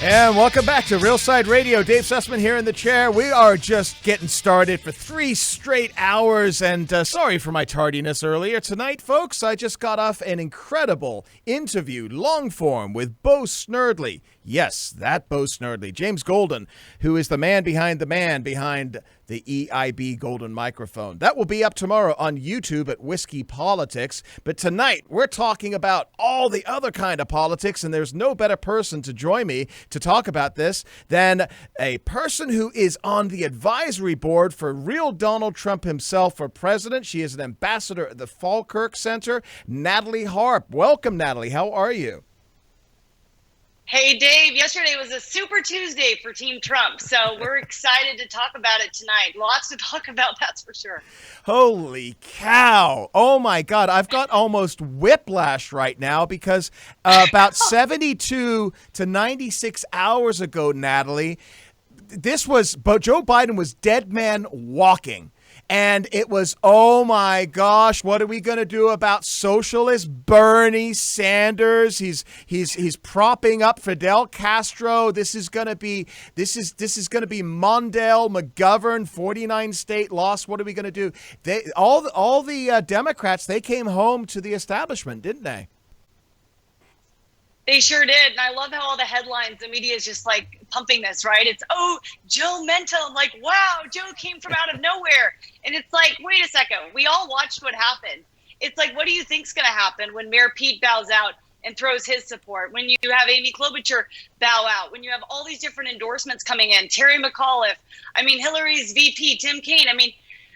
And welcome back to Real Side Radio. Dave Sussman here in the chair. We are just getting started for 3 straight hours, and sorry for my tardiness earlier tonight, folks. I just got off an incredible interview, long form, with Bo Snerdley. Yes, that Bo Snerdley. James Golden, who is the man behind the EIB Golden Microphone. That will be up tomorrow on YouTube at Whiskey Politics. But tonight, we're talking about all the other kind of politics, and there's no better person to join me to talk about this than a person who is on the advisory board for real Donald Trump himself for president. She is an ambassador at the Falkirk Center, Natalie Harp. Welcome, Natalie. How are you? Hey, Dave, yesterday was a Super Tuesday for Team Trump, so we're excited to talk about it tonight. Lots to talk about, that's for sure. Holy cow. Oh, my God. I've got almost whiplash right now because about 72 to 96 hours ago, Natalie, Joe Biden was dead man walking. And it was, oh my gosh, what are we going to do about socialist Bernie Sanders? He's propping up Fidel Castro. This is going to be Mondale, McGovern, 49 state loss. What are we going to do? All the Democrats, they came home to the establishment, didn't they? They sure did. And I love how all the headlines, the media is just like pumping this, right? It's, oh, Joe Mentum, like, wow, Joe came from out of nowhere. And it's like, wait a second. We all watched what happened. It's like, what do you think's going to happen when Mayor Pete bows out and throws his support? When you have Amy Klobuchar bow out? When you have all these different endorsements coming in? Terry McAuliffe. I mean, Hillary's VP, Tim Kaine. I mean,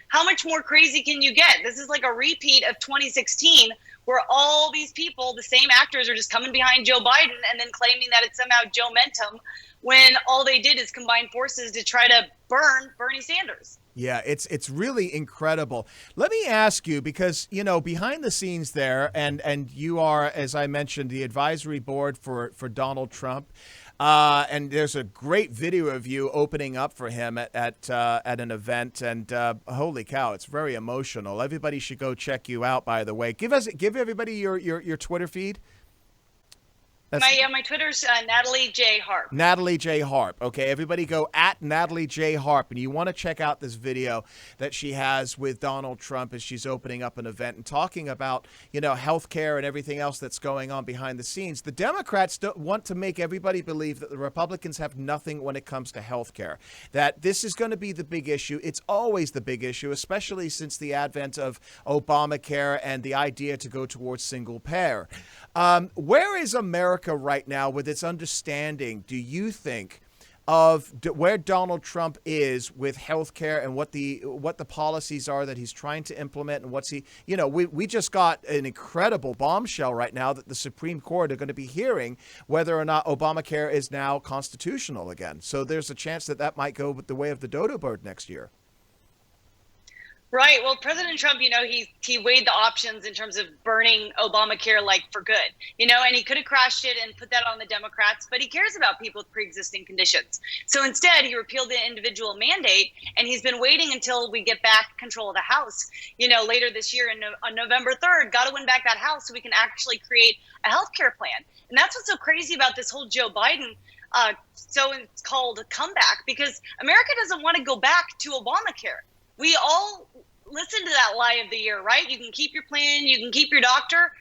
how much more crazy can you get? This is like a repeat of 2016, where all these people, the same actors, are just coming behind Joe Biden and then claiming that it's somehow Joe Mentum, when all they did is combine forces to try to burn Bernie Sanders. Yeah, it's really incredible. Let me ask you, because, you know, behind the scenes there, and you are, as I mentioned, the advisory board for Donald Trump. And there's a great video of you opening up for him at an event, and holy cow, it's very emotional. Everybody should go check you out. By the way, give everybody your Twitter feed. My Twitter's Natalie J. Harp. Natalie J. Harp. Okay, everybody go at Natalie J. Harp, and you want to check out this video that she has with Donald Trump as she's opening up an event and talking about, you know, healthcare and everything else that's going on behind the scenes. The Democrats don't want to make everybody believe that the Republicans have nothing when it comes to healthcare, that this is going to be the big issue. It's always the big issue, especially since the advent of Obamacare and the idea to go towards single payer. Where is America right now with its understanding, do you think, of where Donald Trump is with healthcare and what the policies are that he's trying to implement, and what's he, you know, we just got an incredible bombshell right now that the Supreme Court are going to be hearing whether or not Obamacare is now constitutional again. So there's a chance that might go with the way of the dodo bird next year. Right. Well, President Trump, you know, he weighed the options in terms of burning Obamacare, like, for good, you know, and he could have crashed it and put that on the Democrats, but he cares about people with pre-existing conditions. So instead, he repealed the individual mandate, and he's been waiting until we get back control of the House, you know, later this year on November 3rd. Got to win back that House so we can actually create a healthcare plan. And that's what's so crazy about this whole Joe Biden so it's called comeback, because America doesn't want to go back to Obamacare. We all listen to that lie of the year, right? You can keep your plan, you can keep your doctor.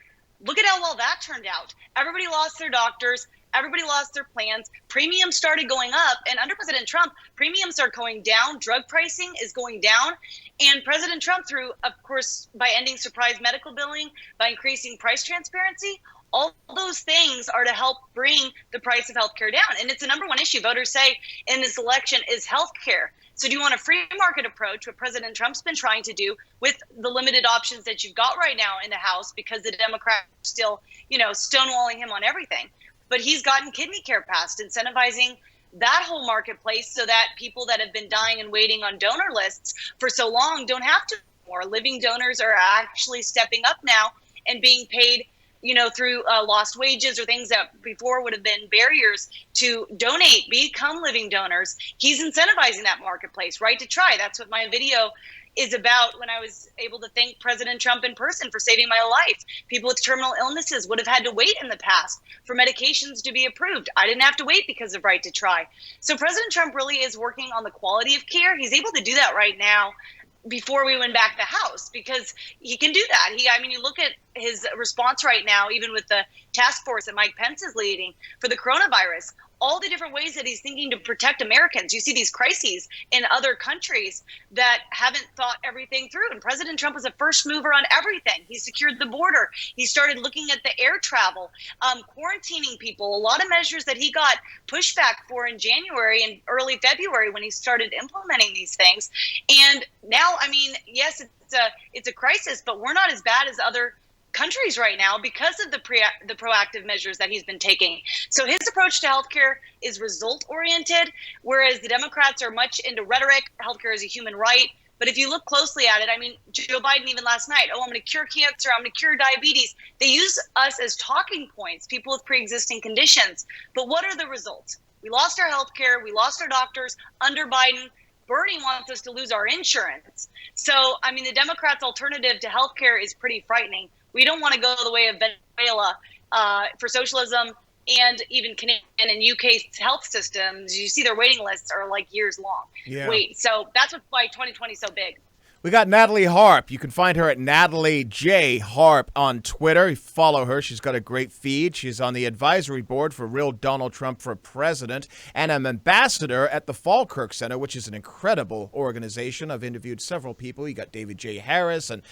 Look at how well that turned out. Everybody lost their doctors. Everybody lost their plans. Premiums started going up. And under President Trump, premiums are going down. Drug pricing is going down. And President Trump, through, of course, by ending surprise medical billing, by increasing price transparency, all those things are to help bring the price of healthcare down. And it's the number one issue voters say in this election is healthcare. So do you want a free market approach, what President Trump's been trying to do with the limited options that you've got right now in the House, because the Democrats are still, you know, stonewalling him on everything. But he's gotten kidney care passed, incentivizing that whole marketplace so that people that have been dying and waiting on donor lists for so long don't have to anymore. Living donors are actually stepping up now and being paid, you know, through lost wages or things that before would have been barriers to donate, become living donors. He's incentivizing that marketplace, right to try. That's what my video, is about when I was able to thank President Trump in person for saving my life. People with terminal illnesses would have had to wait in the past for medications to be approved. I didn't have to wait because of Right to Try. So President Trump really is working on the quality of care. He's able to do that right now before we win back the House, because he can do that. You look at his response right now, even with the task force that Mike Pence is leading for the coronavirus, all the different ways that he's thinking to protect Americans. You see these crises in other countries that haven't thought everything through. And President Trump was a first mover on everything. He secured the border. He started looking at the air travel, quarantining people, a lot of measures that he got pushback for in January and early February when he started implementing these things. And now, yes, it's a crisis, but we're not as bad as other countries right now because of the proactive measures that he's been taking. So his approach to healthcare is result oriented, whereas the Democrats are much into rhetoric. Healthcare is a human right. But if you look closely at it, Joe Biden, even last night, I'm going to cure cancer, I'm going to cure diabetes. They use us as talking points, people with pre-existing conditions. But what are the results? We lost our healthcare. We lost our doctors under Biden. Bernie wants us to lose our insurance. So, the Democrats' alternative to healthcare is pretty frightening. We don't want to go the way of Venezuela for socialism, and even Canadian and UK health systems. You see their waiting lists are like years long. Yeah. So that's why 2020 is so big. We got Natalie Harp. You can find her at Natalie J. Harp on Twitter. Follow her. She's got a great feed. She's on the advisory board for Real Donald Trump for President and an ambassador at the Falkirk Center, which is an incredible organization. I've interviewed several people. You got David J. Harris and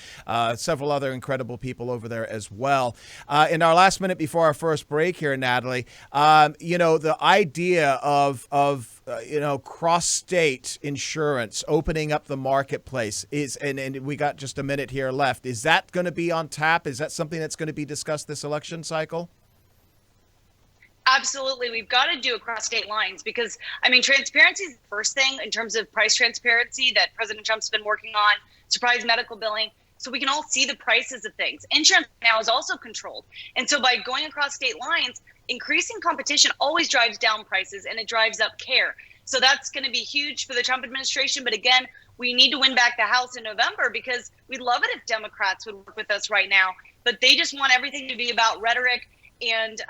several other incredible people over there as well. In our last minute before our first break here, Natalie, the idea of cross-state insurance, opening up the marketplace and we got just a minute here left. Is that going to be on tap? Is that something that's going to be discussed this election cycle? Absolutely. We've got to do across state lines because, transparency is the first thing in terms of price transparency that President Trump's been working on, surprise medical billing, so we can all see the prices of things. Insurance now is also controlled. And so by going across state lines, increasing competition always drives down prices and it drives up care. So that's going to be huge for the Trump administration. But again, we need to win back the House in November because we'd love it if Democrats would work with us right now. But they just want everything to be about rhetoric. And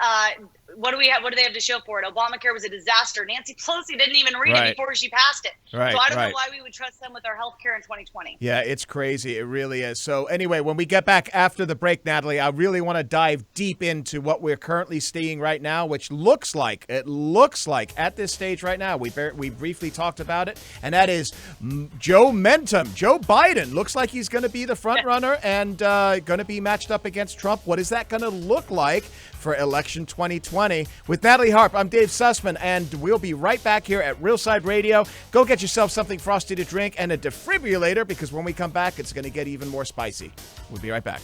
what do we have? What do they have to show for it? Obamacare was a disaster. Nancy Pelosi didn't even read it before she passed it. So I don't know why we would trust them with our health care in 2020. Yeah, it's crazy. It really is. So anyway, when we get back after the break, Natalie, I really want to dive deep into what we're currently seeing right now, which looks like at this stage right now, we briefly talked about it, and that is Joe Biden looks like he's going to be the front runner and going to be matched up against Trump. What is that going to look like for election 2020? With Natalie Harp, I'm Dave Sussman, and we'll be right back here at Real Side Radio. Go get yourself something frosty to drink and a defibrillator, because when we come back, it's going to get even more spicy. We'll be right back.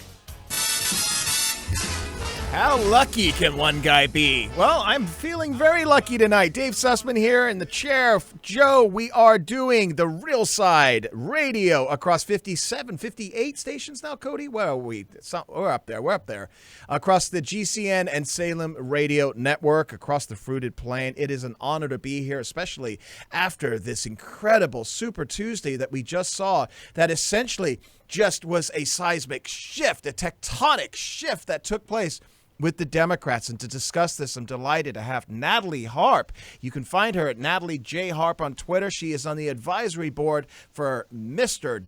How lucky can one guy be? Well, I'm feeling very lucky tonight. Dave Sussman here in the chair. Joe, we are doing the Real Side Radio across 57, 58 stations now, Cody? Where are we? We're up there. Across the GCN and Salem Radio Network, across the Fruited Plain. It is an honor to be here, especially after this incredible Super Tuesday that we just saw that essentially just was a seismic shift, a tectonic shift that took place with the Democrats. And to discuss this, I'm delighted to have Natalie Harp. You can find her at Natalie J. Harp on Twitter. She is on the advisory board for Mr.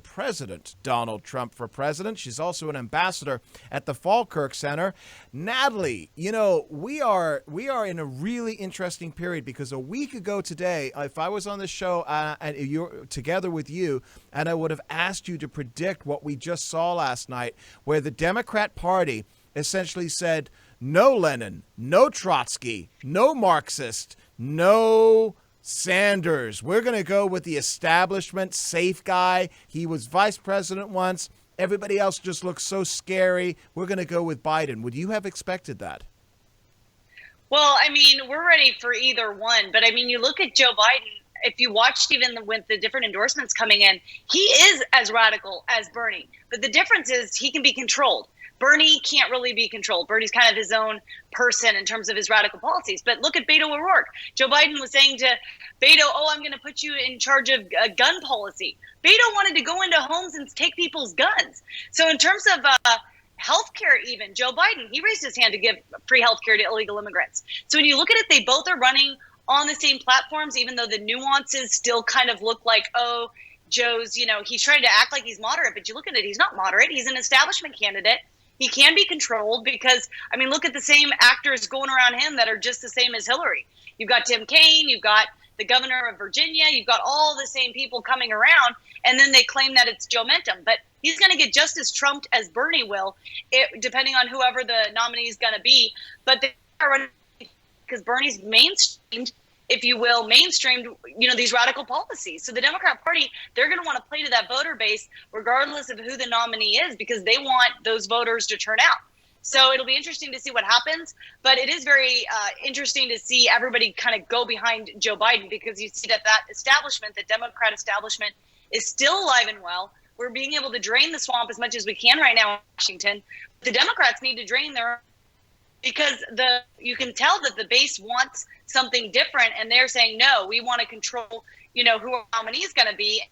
President Donald Trump for President. She's also an ambassador at the Falkirk Center. Natalie, we are in a really interesting period, because a week ago today, if I was on the show and you're together with you, and I would have asked you to predict what we just saw last night, where the Democrat Party essentially said, no Lenin, no Trotsky, no Marxist, no Sanders. We're going to go with the establishment, safe guy. He was vice president once. Everybody else just looks so scary. We're going to go with Biden. Would you have expected that? Well, we're ready for either one. But you look at Joe Biden. If you watched even with the different endorsements coming in, he is as radical as Bernie. But the difference is he can be controlled. Bernie can't really be controlled. Bernie's kind of his own person in terms of his radical policies. But look at Beto O'Rourke. Joe Biden was saying to Beto, oh, I'm going to put you in charge of gun policy. Beto wanted to go into homes and take people's guns. So in terms of healthcare, even Joe Biden, he raised his hand to give free healthcare to illegal immigrants. So when you look at it, they both are running on the same platforms, even though the nuances still kind of look like, oh, Joe's, he's trying to act like he's moderate, but you look at it, he's not moderate. He's an establishment candidate. He can be controlled because, look at the same actors going around him that are just the same as Hillary. You've got Tim Kaine, you've got the governor of Virginia, you've got all the same people coming around, and then they claim that it's Joe Mentum. But he's going to get just as trumped as Bernie will, depending on whoever the nominee is going to be. But they are running because Bernie's mainstreamed, if you will, these radical policies. So the Democrat Party, they're going to want to play to that voter base regardless of who the nominee is because they want those voters to turn out. So it'll be interesting to see what happens. But it is very interesting to see everybody kind of go behind Joe Biden because you see that establishment, the Democrat establishment, is still alive and well. We're being able to drain the swamp as much as we can right now in Washington. The Democrats need to drain their because you can tell that the base wants something different, and they're saying, no, we want to control, who our nominee is going to be.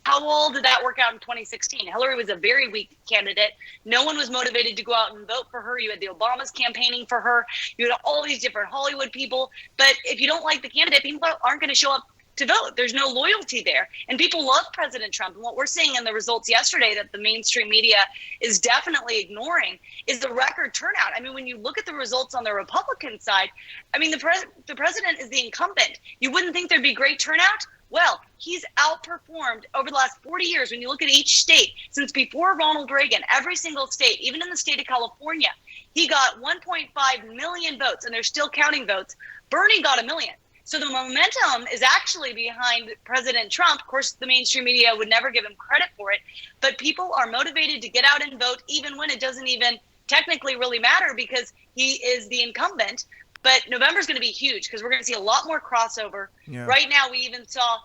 How well did that work out in 2016? Hillary was a very weak candidate. No one was motivated to go out and vote for her. You had the Obamas campaigning for her. You had all these different Hollywood people. But if you don't like the candidate, people aren't going to show up to vote. There's no loyalty there. And people love President Trump. And what we're seeing in the results yesterday that the mainstream media is definitely ignoring is the record turnout. When you look at the results on the Republican side, the president is the incumbent. You wouldn't think there'd be great turnout? Well, he's outperformed over the last 40 years. When you look at each state, since before Ronald Reagan, every single state, even in the state of California, he got 1.5 million votes, and they're still counting votes. Bernie got 1 million. So the momentum is actually behind President Trump. Of course, the mainstream media would never give him credit for it, but people are motivated to get out and vote even when it doesn't even technically really matter because he is the incumbent. But November is going to be huge because we're going to see a lot more crossover. Yeah. Right now, we even saw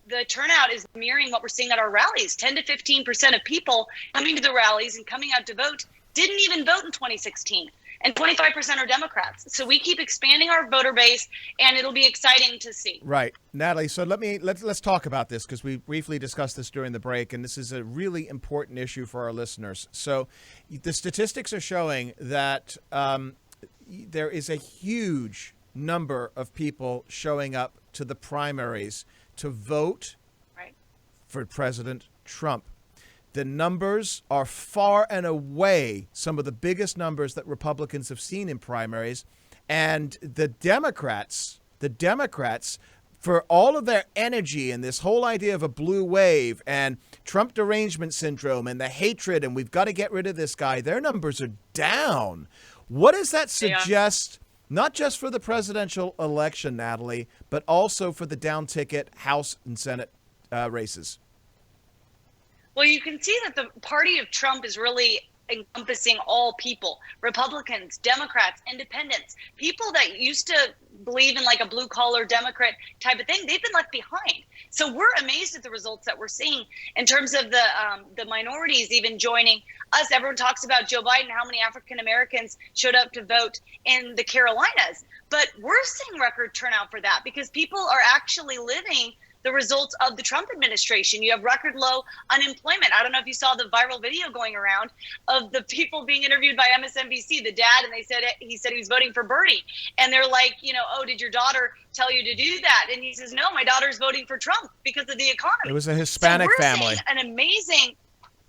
the turnout is mirroring what we're seeing at our rallies. 10 to 15% of people coming to the rallies and coming out to vote didn't even vote in 2016. And 25% are Democrats. So we keep expanding our voter base, and it'll be exciting to see. Right. Natalie, so let's talk about this because we briefly discussed this during the break, and this is a really important issue for our listeners. So the statistics are showing that there is a huge number of people showing up to the primaries to vote for President Trump. The numbers are far and away some of the biggest numbers that Republicans have seen in primaries. And the Democrats, for all of their energy and this whole idea of a blue wave and Trump derangement syndrome and the hatred and we've got to get rid of this guy, their numbers are down. What does that suggest, not just for the presidential election, Natalie, but also for the down ticket House and Senate races? Well, you can see that the party of Trump is really encompassing all people, Republicans, Democrats, independents, people that used to believe in like a blue collar Democrat type of thing. They've been left behind. So we're amazed at the results that we're seeing in terms of the minorities even joining us. Everyone talks about Joe Biden, how many African Americans showed up to vote in the Carolinas. But we're seeing record turnout for that because people are actually living the results of the Trump administration. You have record low unemployment. I don't know if you saw the viral video going around of the people being interviewed by MSNBC, the dad, and he said he was voting for Bernie. And they're like, oh, did your daughter tell you to do that? And he says, no, my daughter's voting for Trump because of the economy. It was a Hispanic family. An amazing,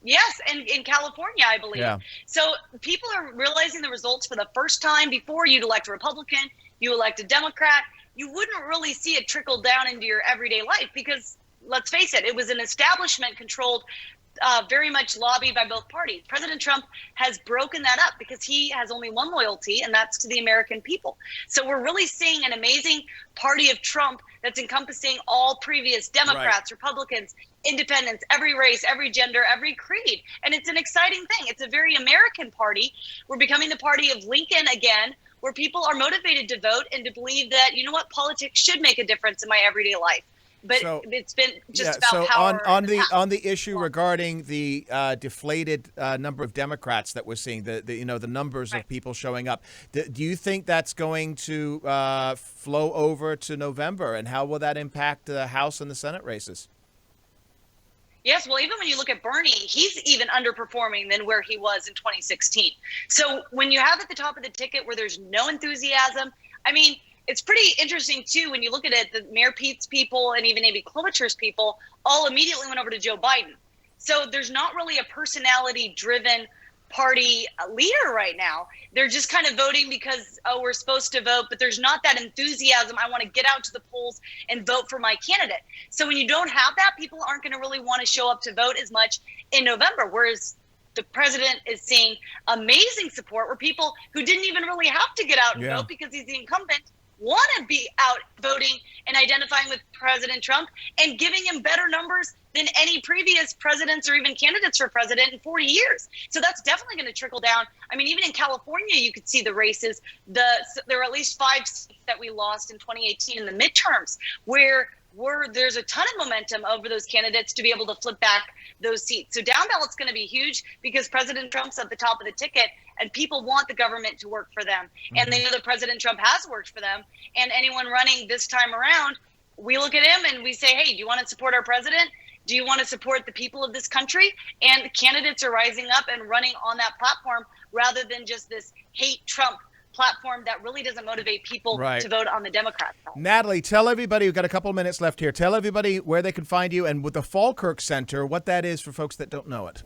yes, and in California, I believe. Yeah. So people are realizing the results for the first time. Before, you'd elect a Republican, you elect a Democrat. You wouldn't really see it trickle down into your everyday life because, let's face it, it was an establishment-controlled, very much lobbied by both parties. President Trump has broken that up because he has only one loyalty, and that's to the American people. So we're really seeing an amazing party of Trump that's encompassing all previous Democrats, Republicans, independents, every race, every gender, every creed. And it's an exciting thing. It's a very American party. We're becoming the party of Lincoln again, where people are motivated to vote and to believe that, politics should make a difference in my everyday life. But So, it's been just so about power. on the issue regarding the deflated number of Democrats that we're seeing, the numbers Right. of people showing up, do you think that's going to flow over to November, and how will that impact the House and the Senate races? Yes, well, even when you look at Bernie, he's even underperforming than where he was in 2016. So when you have at the top of the ticket where there's no enthusiasm, I mean, it's pretty interesting, too, when you look at it, the Mayor Pete's people and even Amy Klobuchar's people all immediately went over to Joe Biden. So there's not really a personality-driven party leader right now. They're just kind of voting because, oh, we're supposed to vote, but there's not that enthusiasm. I want to get out to the polls and vote for my candidate. So when you don't have that, people aren't going to really want to show up to vote as much in November, whereas the president is seeing amazing support where people who didn't even really have to get out and vote because he's the incumbent want to be out voting and identifying with President Trump and giving him better numbers than any previous presidents or even candidates for president in 40 years. So that's definitely going to trickle down. I mean, even in California, you could see the races. There were at least 5 seats that we lost in 2018 in the midterms where there's a ton of momentum over those candidates to be able to flip back those seats. So down ballot's going to be huge because President Trump's at the top of the ticket and people want the government to work for them. Mm-hmm. And they know that President Trump has worked for them. And anyone running this time around, we look at him and we say, hey, do you want to support our president? Do you want to support the people of this country? And candidates are rising up and running on that platform rather than just this hate Trump platform that really doesn't motivate people to vote on the Democrat side. Natalie, tell everybody, we've got a couple of minutes left here, tell everybody where they can find you and with the Falkirk Center, what that is for folks that don't know it.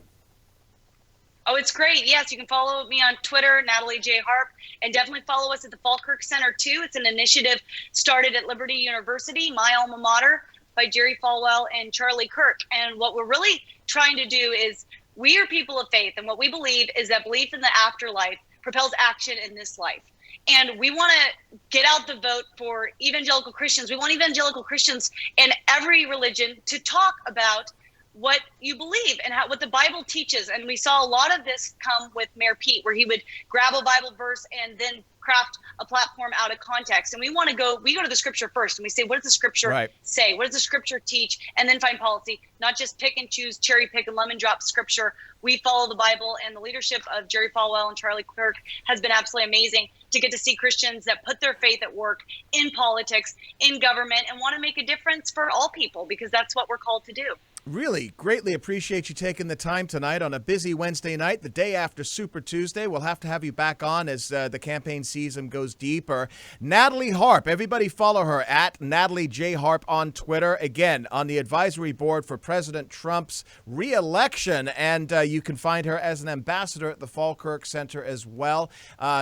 Oh, it's great. Yes, you can follow me on Twitter, Natalie J. Harp, and definitely follow us at the Falkirk Center, too. It's an initiative started at Liberty University, my alma mater, by Jerry Falwell and Charlie Kirk. And what we're really trying to do is we are people of faith, and what we believe is that belief in the afterlife propels action in this life. And we want to get out the vote for evangelical Christians. We want evangelical Christians in every religion to talk about what you believe and what the Bible teaches. And we saw a lot of this come with Mayor Pete, where he would grab a Bible verse and then craft a platform out of context. And we go to the scripture first and we say, what does the scripture say? What does the scripture teach? And then find policy, not just pick and choose, cherry pick and lemon drop scripture. We follow the Bible, and the leadership of Jerry Falwell and Charlie Kirk has been absolutely amazing to get to see Christians that put their faith at work in politics, in government, and want to make a difference for all people, because that's what we're called to do. Really greatly appreciate you taking the time tonight on a busy Wednesday night, the day after Super Tuesday. We'll have to have you back on as the campaign season goes deeper. Natalie Harp, everybody follow her at Natalie J. Harp on Twitter. Again, on the advisory board for President Trump's re-election, and you can find her as an ambassador at the Falkirk Center as well.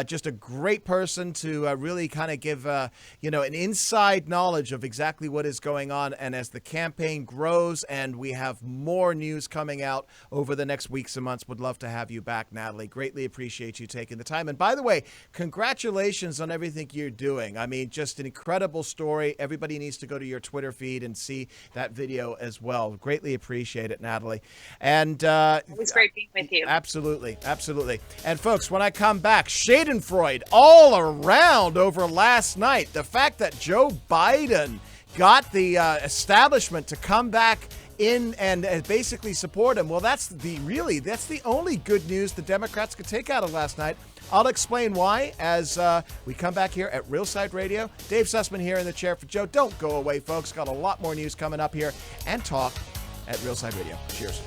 Just a great person to really kind of give an inside knowledge of exactly what is going on. And as the campaign grows and we have more news coming out over the next weeks and months, would love to have you back, Natalie. Greatly appreciate you taking the time. And by the way, congratulations on everything you're doing. I mean, just an incredible story. Everybody needs to go to your Twitter feed and see that video as well. Greatly appreciate it, Natalie. And it was great being with you. Absolutely. Absolutely. And folks, when I come back, Schadenfreude all around over last night. The fact that Joe Biden got the establishment to come back in and basically support him. Well, that's the only good news the Democrats could take out of last night. I'll explain why as we come back here at Real Side Radio. Dave Sussman here in the chair for Joe. Don't go away, folks. Got a lot more news coming up here and talk at Real Side Radio. Cheers.